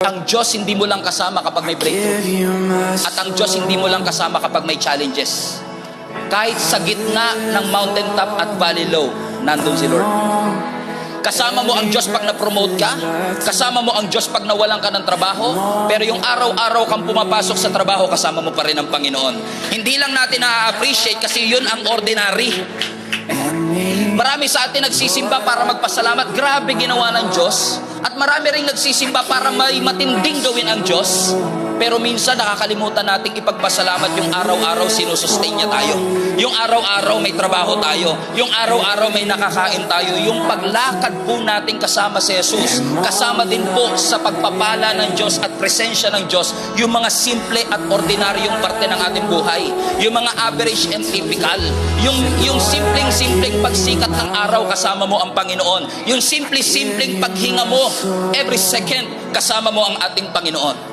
Ang Diyos hindi mo lang kasama kapag may breakthrough. At ang Diyos hindi mo lang kasama kapag may challenges. Kahit sa gitna ng mountaintop at valley low, nandun si Lord. Kasama mo ang Diyos pag na-promote ka. Kasama mo ang Diyos pag nawalan ka ng trabaho. Pero yung araw-araw kang pumapasok sa trabaho, kasama mo pa rin ang Panginoon. Hindi lang natin na-appreciate kasi yun ang ordinary. Marami sa atin nagsisimba para magpasalamat. Grabe ginawa ng Diyos. At marami ring nagsisimba para may matinding gawin ang Diyos. Pero minsan nakakalimutan nating ipagpasalamat yung araw-araw sinusustain niya tayo. Yung araw-araw may trabaho tayo. Yung araw-araw may nakakain tayo. Yung paglakad po natin kasama si Jesus. Kasama din po sa pagpapala ng Diyos at presensya ng Diyos. Yung mga simple at ordinaryong parte ng ating buhay. Yung mga average and typical. Yung simpleng pagsikat ng araw kasama mo ang Panginoon. Yung simpleng paghinga mo every second kasama mo ang ating Panginoon.